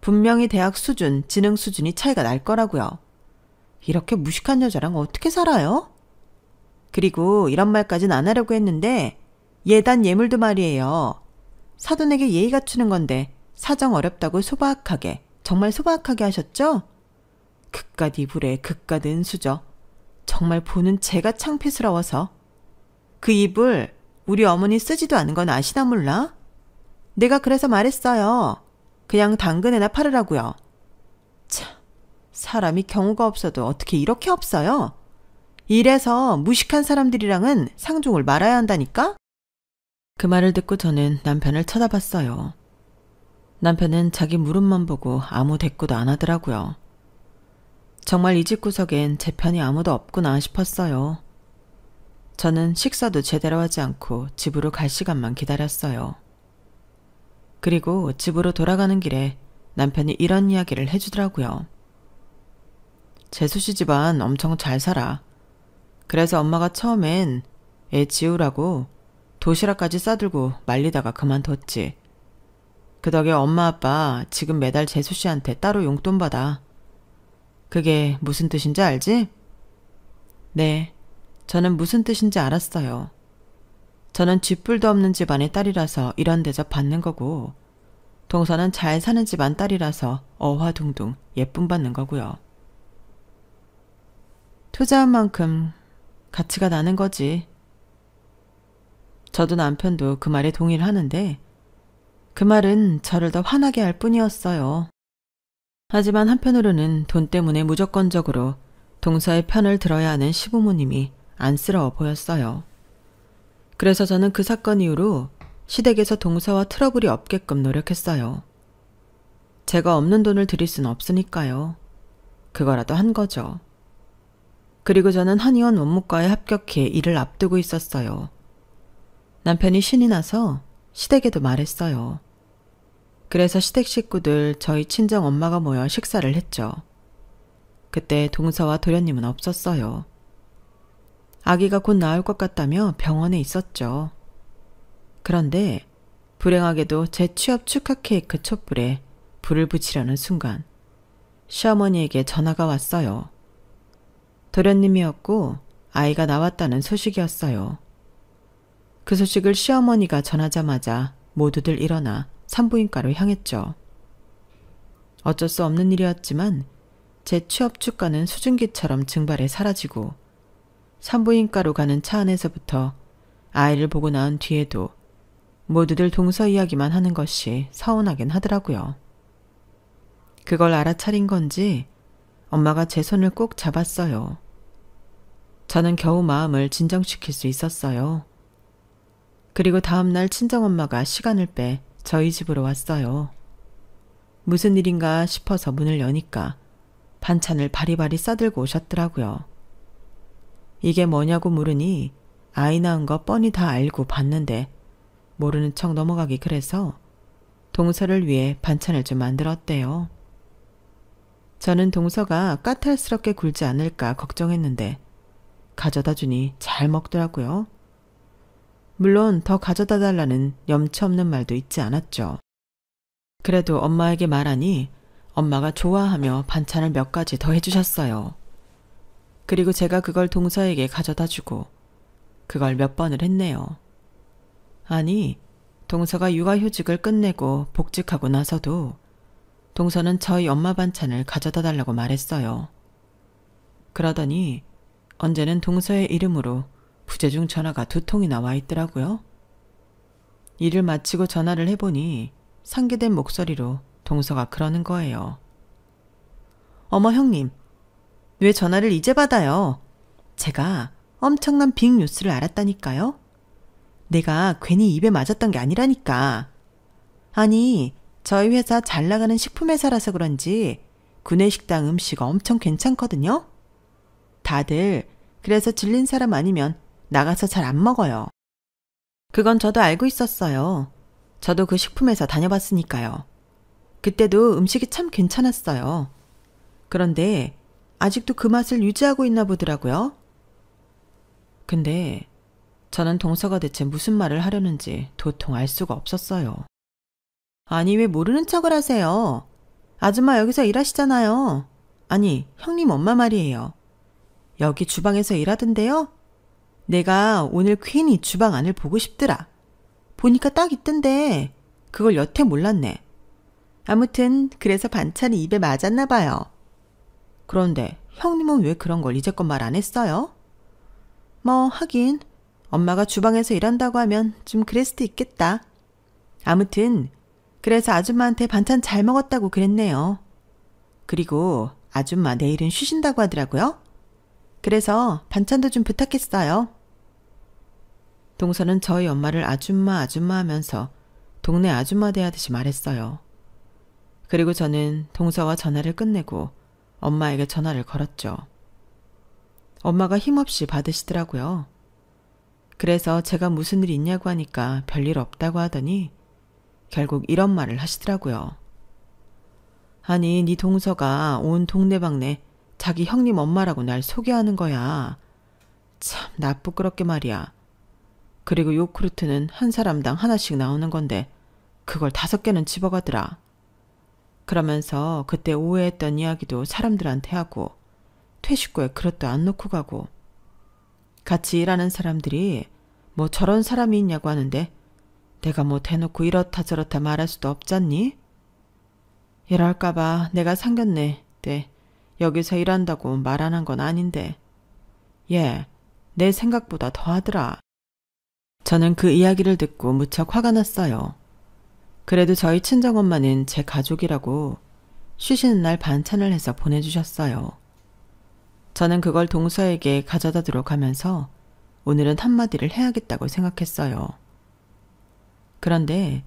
분명히 대학 수준, 지능 수준이 차이가 날 거라고요. 이렇게 무식한 여자랑 어떻게 살아요? 그리고 이런 말까진 안 하려고 했는데 예단 예물도 말이에요. 사돈에게 예의 갖추는 건데 사정 어렵다고 소박하게, 정말 소박하게 하셨죠? 그깟 이불에 그깟 은수저. 정말 보는 제가 창피스러워서. 그 이불 우리 어머니 쓰지도 않은 건 아시나 몰라? 내가 그래서 말했어요. 그냥 당근에나 팔으라고요. 참, 사람이 경우가 없어도 어떻게 이렇게 없어요? 이래서 무식한 사람들이랑은 상종을 말아야 한다니까? 그 말을 듣고 저는 남편을 쳐다봤어요. 남편은 자기 무릎만 보고 아무 대꾸도 안 하더라고요. 정말 이 집구석엔 제 편이 아무도 없구나 싶었어요. 저는 식사도 제대로 하지 않고 집으로 갈 시간만 기다렸어요. 그리고 집으로 돌아가는 길에 남편이 이런 이야기를 해주더라고요. 재수 씨 집안 엄청 잘 살아. 그래서 엄마가 처음엔 애 지우라고 도시락까지 싸들고 말리다가 그만뒀지. 그 덕에 엄마 아빠 지금 매달 재수 씨한테 따로 용돈 받아. 그게 무슨 뜻인지 알지? 네, 저는 무슨 뜻인지 알았어요. 저는 쥐뿔도 없는 집안의 딸이라서 이런 대접 받는 거고, 동서는 잘 사는 집안 딸이라서 어화둥둥 예쁨 받는 거고요. 투자한 만큼 가치가 나는 거지. 저도 남편도 그 말에 동의를 하는데 그 말은 저를 더 화나게 할 뿐이었어요. 하지만 한편으로는 돈 때문에 무조건적으로 동서의 편을 들어야 하는 시부모님이 안쓰러워 보였어요. 그래서 저는 그 사건 이후로 시댁에서 동서와 트러블이 없게끔 노력했어요. 제가 없는 돈을 드릴 수는 없으니까요. 그거라도 한 거죠. 그리고 저는 한의원 원무과에 합격해 일을 앞두고 있었어요. 남편이 신이 나서 시댁에도 말했어요. 그래서 시댁 식구들 저희 친정 엄마가 모여 식사를 했죠. 그때 동서와 도련님은 없었어요. 아기가 곧 나올 것 같다며 병원에 있었죠. 그런데 불행하게도 제 취업 축하 케이크 촛불에 불을 붙이려는 순간 시어머니에게 전화가 왔어요. 도련님이었고 아이가 나왔다는 소식이었어요. 그 소식을 시어머니가 전하자마자 모두들 일어나 산부인과로 향했죠. 어쩔 수 없는 일이었지만 제 취업 축가는 수증기처럼 증발해 사라지고 산부인과로 가는 차 안에서부터 아이를 보고 나온 뒤에도 모두들 동서 이야기만 하는 것이 서운하긴 하더라고요. 그걸 알아차린 건지 엄마가 제 손을 꼭 잡았어요. 저는 겨우 마음을 진정시킬 수 있었어요. 그리고 다음날 친정엄마가 시간을 빼 저희 집으로 왔어요. 무슨 일인가 싶어서 문을 여니까 반찬을 바리바리 싸들고 오셨더라고요. 이게 뭐냐고 물으니 아이 낳은 거 뻔히 다 알고 봤는데 모르는 척 넘어가기 그래서 동서를 위해 반찬을 좀 만들었대요. 저는 동서가 까탈스럽게 굴지 않을까 걱정했는데 가져다 주니 잘 먹더라고요. 물론 더 가져다 달라는 염치 없는 말도 있지 않았죠. 그래도 엄마에게 말하니 엄마가 좋아하며 반찬을 몇 가지 더 해주셨어요. 그리고 제가 그걸 동서에게 가져다 주고 그걸 몇 번을 했네요. 아니, 동서가 육아휴직을 끝내고 복직하고 나서도 동서는 저희 엄마 반찬을 가져다 달라고 말했어요. 그러더니 언제는 동서의 이름으로 부재중 전화가 2통이나 와 있더라고요. 일을 마치고 전화를 해보니 상기된 목소리로 동서가 그러는 거예요. 어머 형님, 왜 전화를 이제 받아요? 제가 엄청난 빅뉴스를 알았다니까요. 내가 괜히 입에 맞았던 게 아니라니까. 아니, 저희 회사 잘 나가는 식품회사라서 그런지 구내식당 음식 엄청 괜찮거든요. 다들 그래서 질린 사람 아니면 나가서 잘 안 먹어요. 그건 저도 알고 있었어요. 저도 그 식품회사 다녀봤으니까요. 그때도 음식이 참 괜찮았어요. 그런데 아직도 그 맛을 유지하고 있나 보더라고요. 근데 저는 동서가 대체 무슨 말을 하려는지 도통 알 수가 없었어요. 아니 왜 모르는 척을 하세요? 아줌마 여기서 일하시잖아요. 아니 형님 엄마 말이에요. 여기 주방에서 일하던데요? 내가 오늘 괜히 주방 안을 보고 싶더라. 보니까 딱 있던데 그걸 여태 몰랐네. 아무튼 그래서 반찬이 입에 맞았나 봐요. 그런데 형님은 왜 그런 걸 이제껏 말 안 했어요? 뭐 하긴 엄마가 주방에서 일한다고 하면 좀 그럴 수도 있겠다. 아무튼 그래서 아줌마한테 반찬 잘 먹었다고 그랬네요. 그리고 아줌마 내일은 쉬신다고 하더라고요. 그래서 반찬도 좀 부탁했어요. 동서는 저희 엄마를 아줌마 하면서 동네 아줌마 대하듯이 말했어요. 그리고 저는 동서와 전화를 끝내고 엄마에게 전화를 걸었죠. 엄마가 힘없이 받으시더라고요. 그래서 제가 무슨 일 있냐고 하니까 별일 없다고 하더니 결국 이런 말을 하시더라고요. 아니 네 동서가 온 동네방네 자기 형님 엄마라고 날 소개하는 거야. 참 나쁘끄럽게 말이야. 그리고 요구르트는 한 사람당 하나씩 나오는 건데 그걸 5개는 집어가더라. 그러면서 그때 오해했던 이야기도 사람들한테 하고 퇴식구에 그릇도 안 놓고 가고 같이 일하는 사람들이 뭐 저런 사람이 있냐고 하는데 내가 뭐 대놓고 이렇다 저렇다 말할 수도 없잖니? 이럴까봐 내가 상견례 때 여기서 일한다고 말 안 한 건 아닌데 얘 내 생각보다 더하더라. 저는 그 이야기를 듣고 무척 화가 났어요. 그래도 저희 친정엄마는 제 가족이라고 쉬시는 날 반찬을 해서 보내주셨어요. 저는 그걸 동서에게 가져다 두러 가면서 오늘은 한마디를 해야겠다고 생각했어요. 그런데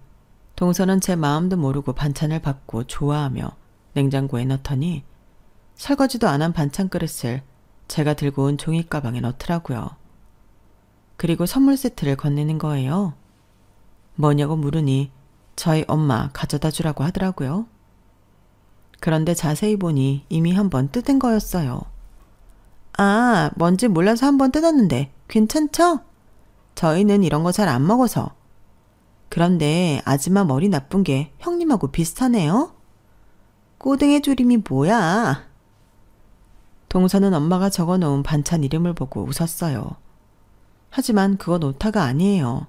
동서는 제 마음도 모르고 반찬을 받고 좋아하며 냉장고에 넣더니 설거지도 안 한 반찬 그릇을 제가 들고 온 종이가방에 넣더라고요. 그리고 선물 세트를 건네는 거예요. 뭐냐고 물으니 저희 엄마 가져다 주라고 하더라고요. 그런데 자세히 보니 이미 한번 뜯은 거였어요. 아, 뭔지 몰라서 한번 뜯었는데 괜찮죠? 저희는 이런 거 잘 안 먹어서. 그런데 아줌마 머리 나쁜 게 형님하고 비슷하네요. 꼬등의 조림이 뭐야? 동서는 엄마가 적어놓은 반찬 이름을 보고 웃었어요. 하지만 그건 오타가 아니에요.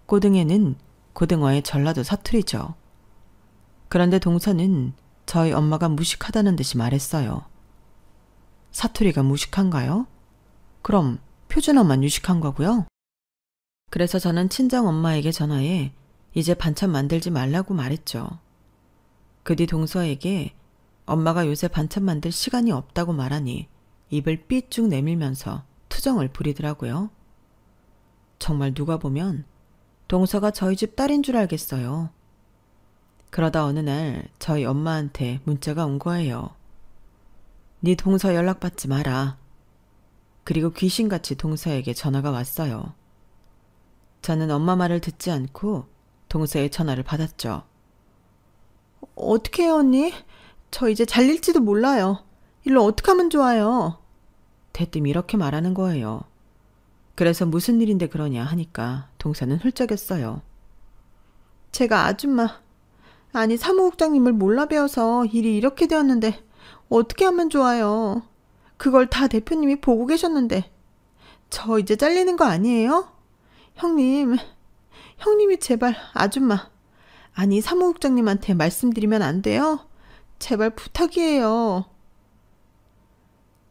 꼬등에는 고등어의 전라도 사투리죠. 그런데 동서는 저희 엄마가 무식하다는 듯이 말했어요. 사투리가 무식한가요? 그럼 표준어만 유식한 거고요. 그래서 저는 친정엄마에게 전화해 이제 반찬 만들지 말라고 말했죠. 그 뒤 동서에게 엄마가 요새 반찬 만들 시간이 없다고 말하니 입을 삐쭉 내밀면서 투정을 부리더라고요. 정말 누가 보면 동서가 저희 집 딸인 줄 알겠어요. 그러다 어느 날 저희 엄마한테 문자가 온 거예요. 네 동서 연락받지 마라. 그리고 귀신같이 동서에게 전화가 왔어요. 저는 엄마 말을 듣지 않고 동서의 전화를 받았죠. 어떻게 해요 언니? 저 이제 잘릴지도 몰라요. 일로 어떻게 하면 좋아요? 대뜸 이렇게 말하는 거예요. 그래서 무슨 일인데 그러냐 하니까 동서는 훌쩍였어요. 제가 아줌마, 아니 사무국장님을 몰라 배워서 일이 이렇게 되었는데 어떻게 하면 좋아요? 그걸 다 대표님이 보고 계셨는데 저 이제 잘리는 거 아니에요? 형님이 제발 아줌마 아니, 사무국장님한테 말씀드리면 안 돼요? 제발 부탁이에요.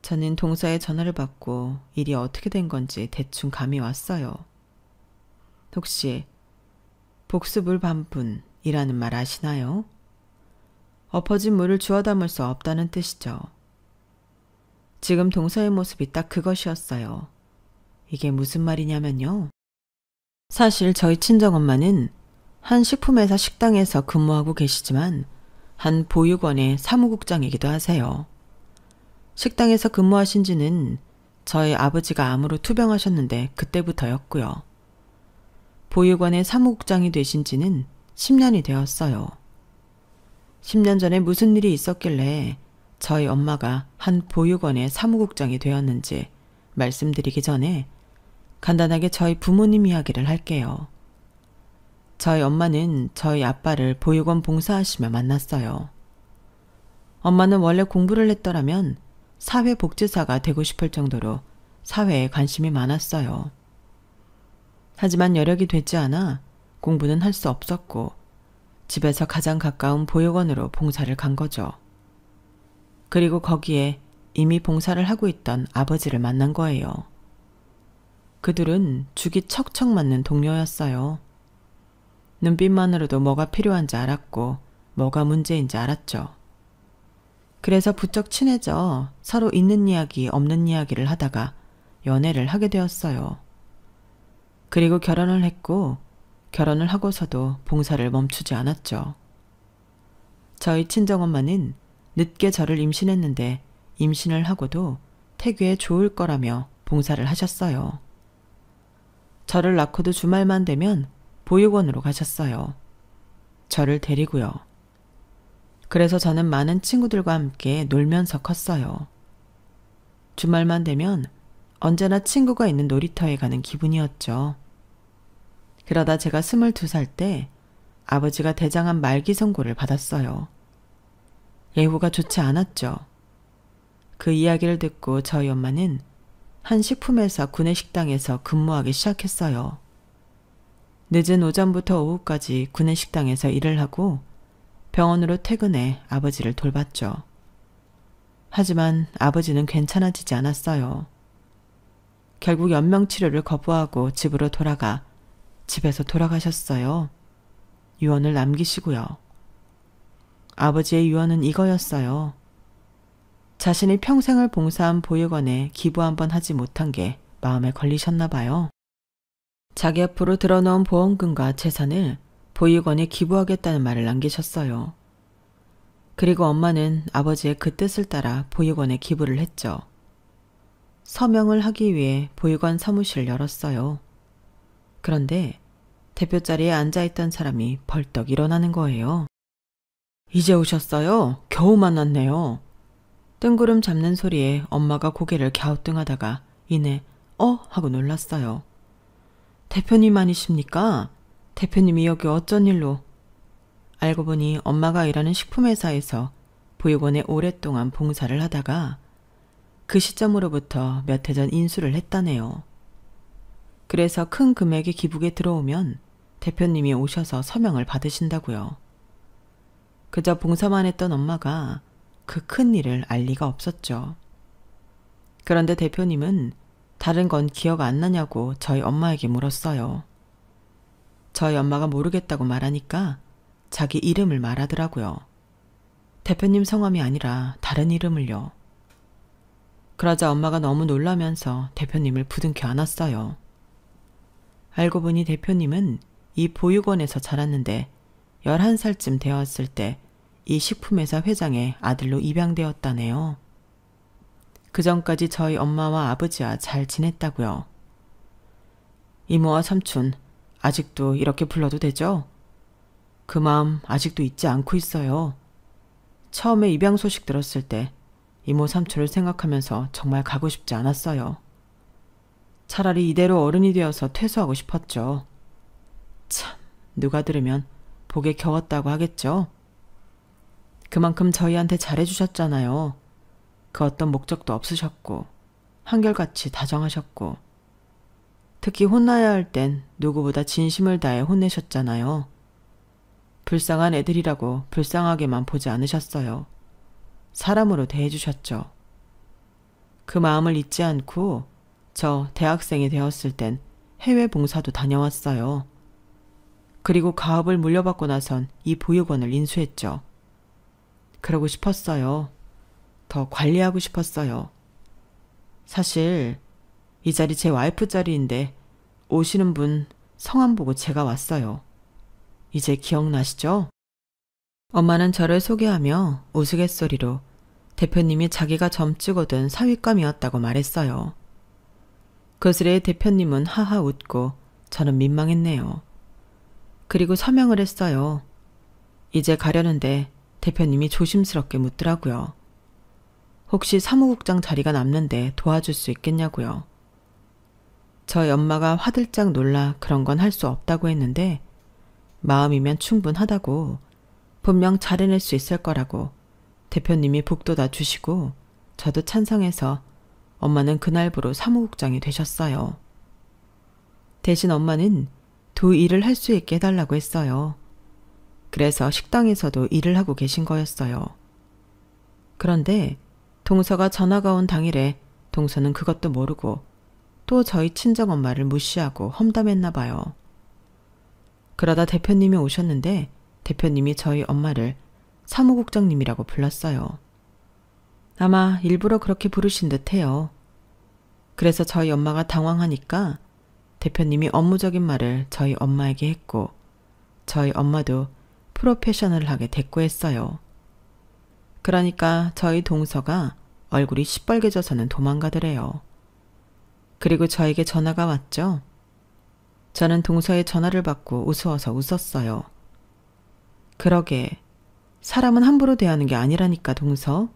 저는 동서의 전화를 받고 일이 어떻게 된 건지 대충 감이 왔어요. 혹시 복수불 반분이라는 말 아시나요? 엎어진 물을 주워 담을 수 없다는 뜻이죠. 지금 동서의 모습이 딱 그것이었어요. 이게 무슨 말이냐면요. 사실 저희 친정엄마는 한 식품회사 식당에서 근무하고 계시지만 한 보육원의 사무국장이기도 하세요. 식당에서 근무하신 지는 저희 아버지가 암으로 투병하셨는데 그때부터였고요. 보육원의 사무국장이 되신 지는 10년이 되었어요. 10년 전에 무슨 일이 있었길래 저희 엄마가 한 보육원의 사무국장이 되었는지 말씀드리기 전에 간단하게 저희 부모님 이야기를 할게요. 저희 엄마는 저희 아빠를 보육원 봉사하시며 만났어요. 엄마는 원래 공부를 했더라면 사회복지사가 되고 싶을 정도로 사회에 관심이 많았어요. 하지만 여력이 되지 않아 공부는 할 수 없었고 집에서 가장 가까운 보육원으로 봉사를 간 거죠. 그리고 거기에 이미 봉사를 하고 있던 아버지를 만난 거예요. 그들은 죽이 척척 맞는 동료였어요. 눈빛만으로도 뭐가 필요한지 알았고 뭐가 문제인지 알았죠. 그래서 부쩍 친해져 서로 있는 이야기 없는 이야기를 하다가 연애를 하게 되었어요. 그리고 결혼을 했고 결혼을 하고서도 봉사를 멈추지 않았죠. 저희 친정엄마는 늦게 저를 임신했는데 임신을 하고도 태교에 좋을 거라며 봉사를 하셨어요. 저를 낳고도 주말만 되면 보육원으로 가셨어요. 저를 데리고요. 그래서 저는 많은 친구들과 함께 놀면서 컸어요. 주말만 되면 언제나 친구가 있는 놀이터에 가는 기분이었죠. 그러다 제가 22살 때 아버지가 대장암 말기 선고를 받았어요. 예후가 좋지 않았죠. 그 이야기를 듣고 저희 엄마는 한 식품회사 구내식당에서 근무하기 시작했어요. 늦은 오전부터 오후까지 구내식당에서 일을 하고 병원으로 퇴근해 아버지를 돌봤죠. 하지만 아버지는 괜찮아지지 않았어요. 결국 연명치료를 거부하고 집으로 돌아가 집에서 돌아가셨어요. 유언을 남기시고요. 아버지의 유언은 이거였어요. 자신이 평생을 봉사한 보육원에 기부 한번 하지 못한 게 마음에 걸리셨나 봐요. 자기 앞으로 들어놓은 보험금과 재산을 보육원에 기부하겠다는 말을 남기셨어요. 그리고 엄마는 아버지의 그 뜻을 따라 보육원에 기부를 했죠. 서명을 하기 위해 보육원 사무실을 열었어요. 그런데 대표 자리에 앉아있던 사람이 벌떡 일어나는 거예요. 이제 오셨어요? 겨우 만났네요. 뜬구름 잡는 소리에 엄마가 고개를 갸우뚱하다가 이내 하고 놀랐어요. 대표님 아니십니까? 대표님이 여기 어쩐 일로? 알고 보니 엄마가 일하는 식품회사에서 보육원에 오랫동안 봉사를 하다가 그 시점으로부터 몇 해 전 인수를 했다네요. 그래서 큰 금액이 기부에 들어오면 대표님이 오셔서 서명을 받으신다고요. 그저 봉사만 했던 엄마가 그 큰 일을 알 리가 없었죠. 그런데 대표님은 다른 건 기억 안 나냐고 저희 엄마에게 물었어요. 저희 엄마가 모르겠다고 말하니까 자기 이름을 말하더라고요. 대표님 성함이 아니라 다른 이름을요. 그러자 엄마가 너무 놀라면서 대표님을 부둥켜 안았어요. 알고 보니 대표님은 이 보육원에서 자랐는데 11살쯤 되었을 때 이 식품회사 회장의 아들로 입양되었다네요. 그전까지 저희 엄마와 아버지와 잘 지냈다고요. 이모와 삼촌 아직도 이렇게 불러도 되죠? 그 마음 아직도 잊지 않고 있어요. 처음에 입양 소식 들었을 때 이모 삼촌을 생각하면서 정말 가고 싶지 않았어요. 차라리 이대로 어른이 되어서 퇴소하고 싶었죠. 참, 누가 들으면 복에 겨웠다고 하겠죠? 그만큼 저희한테 잘해주셨잖아요. 그 어떤 목적도 없으셨고 한결같이 다정하셨고 특히 혼나야 할 땐 누구보다 진심을 다해 혼내셨잖아요. 불쌍한 애들이라고 불쌍하게만 보지 않으셨어요. 사람으로 대해주셨죠. 그 마음을 잊지 않고 저 대학생이 되었을 땐 해외 봉사도 다녀왔어요. 그리고 가업을 물려받고 나선 이 보육원을 인수했죠. 그러고 싶었어요. 더 관리하고 싶었어요. 사실 이 자리 제 와이프 자리인데 오시는 분 성함 보고 제가 왔어요. 이제 기억나시죠? 엄마는 저를 소개하며 우스갯소리로 대표님이 자기가 점 찍어둔 사윗감이었다고 말했어요. 그스레 대표님은 하하 웃고 저는 민망했네요. 그리고 서명을 했어요. 이제 가려는데 대표님이 조심스럽게 묻더라고요. 혹시 사무국장 자리가 남는데 도와줄 수 있겠냐고요. 저희 엄마가 화들짝 놀라 그런 건 할 수 없다고 했는데 마음이면 충분하다고 분명 잘해낼 수 있을 거라고 대표님이 북돋아 주시고 저도 찬성해서 엄마는 그날부로 사무국장이 되셨어요. 대신 엄마는 두 일을 할 수 있게 해달라고 했어요. 그래서 식당에서도 일을 하고 계신 거였어요. 그런데 동서가 전화가 온 당일에 동서는 그것도 모르고 또 저희 친정엄마를 무시하고 험담했나 봐요. 그러다 대표님이 오셨는데 대표님이 저희 엄마를 사무국장님이라고 불렀어요. 아마 일부러 그렇게 부르신 듯해요. 그래서 저희 엄마가 당황하니까 대표님이 업무적인 말을 저희 엄마에게 했고 저희 엄마도 프로페셔널하게 대꾸했어요. 그러니까 저희 동서가 얼굴이 시뻘개져서는 도망가더래요. 그리고 저에게 전화가 왔죠. 저는 동서의 전화를 받고 우스워서 웃었어요. 그러게 사람은 함부로 대하는 게 아니라니까 동서.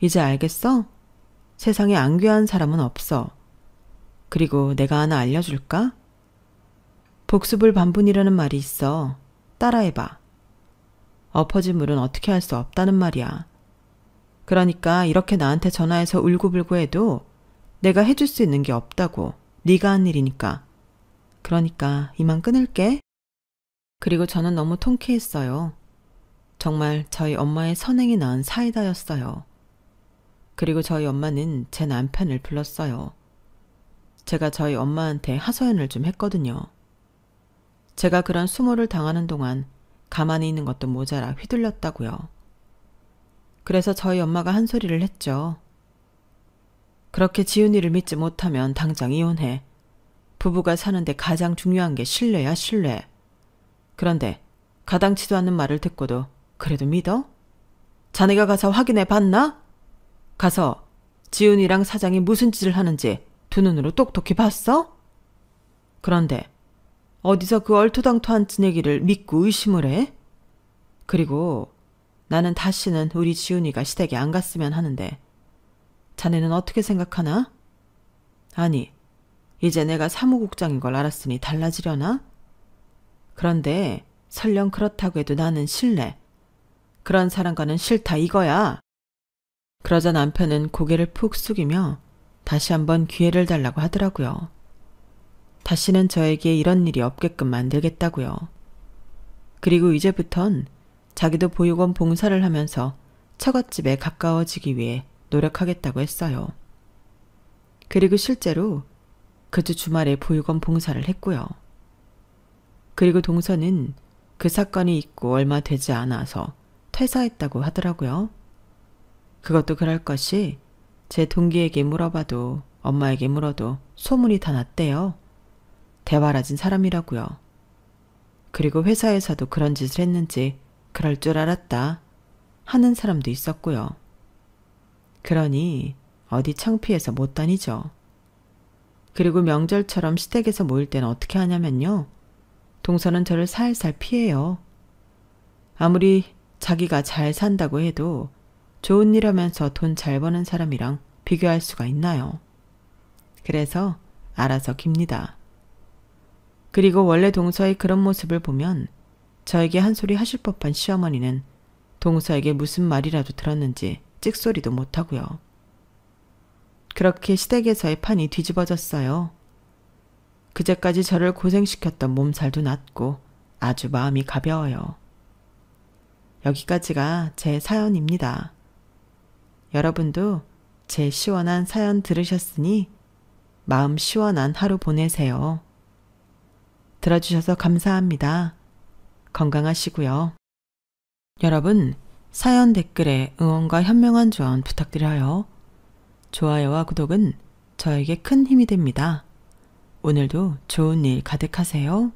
이제 알겠어? 세상에 안 귀한 사람은 없어. 그리고 내가 하나 알려줄까? 복수불 반분이라는 말이 있어. 따라해봐. 엎어진 물은 어떻게 할 수 없다는 말이야. 그러니까 이렇게 나한테 전화해서 울고불고 해도 내가 해줄 수 있는 게 없다고. 네가 한 일이니까. 그러니까 이만 끊을게. 그리고 저는 너무 통쾌했어요. 정말 저희 엄마의 선행이 낳은 사이다였어요. 그리고 저희 엄마는 제 남편을 불렀어요. 제가 저희 엄마한테 하소연을 좀 했거든요. 제가 그런 수모를 당하는 동안 가만히 있는 것도 모자라 휘둘렸다고요. 그래서 저희 엄마가 한 소리를 했죠. 그렇게 지훈이를 믿지 못하면 당장 이혼해. 부부가 사는데 가장 중요한 게 신뢰야, 신뢰. 그런데 가당치도 않는 말을 듣고도 그래도 믿어? 자네가 가서 확인해 봤나? 가서 지훈이랑 사장이 무슨 짓을 하는지 두 눈으로 똑똑히 봤어? 그런데 어디서 그 얼토당토한 얘기를 믿고 의심을 해? 그리고 나는 다시는 우리 지훈이가 시댁에 안 갔으면 하는데 자네는 어떻게 생각하나? 아니, 이제 내가 사무국장인 걸 알았으니 달라지려나? 그런데 설령 그렇다고 해도 나는 싫네. 그런 사람과는 싫다 이거야. 그러자 남편은 고개를 푹 숙이며 다시 한번 기회를 달라고 하더라고요. 다시는 저에게 이런 일이 없게끔 만들겠다고요. 그리고 이제부턴 자기도 보육원 봉사를 하면서 처갓집에 가까워지기 위해 노력하겠다고 했어요. 그리고 실제로 그 주 주말에 보육원 봉사를 했고요. 그리고 동서는 그 사건이 있고 얼마 되지 않아서 퇴사했다고 하더라고요. 그것도 그럴 것이 제 동기에게 물어봐도 엄마에게 물어도 소문이 다 났대요. 대화라진 사람이라고요. 그리고 회사에서도 그런 짓을 했는지 그럴 줄 알았다 하는 사람도 있었고요. 그러니 어디 창피해서 못 다니죠. 그리고 명절처럼 시댁에서 모일 때는 어떻게 하냐면요. 동서는 저를 살살 피해요. 아무리 자기가 잘 산다고 해도 좋은 일 하면서 돈 잘 버는 사람이랑 비교할 수가 있나요? 그래서 알아서 깁니다. 그리고 원래 동서의 그런 모습을 보면 저에게 한 소리 하실 법한 시어머니는 동서에게 무슨 말이라도 들었는지 찍소리도 못하고요. 그렇게 시댁에서의 판이 뒤집어졌어요. 그제까지 저를 고생시켰던 몸살도 낫고 아주 마음이 가벼워요. 여기까지가 제 사연입니다. 여러분도 제 시원한 사연 들으셨으니 마음 시원한 하루 보내세요. 들어주셔서 감사합니다. 건강하시고요. 여러분, 사연 댓글에 응원과 현명한 조언 부탁드려요. 좋아요와 구독은 저에게 큰 힘이 됩니다. 오늘도 좋은 일 가득하세요.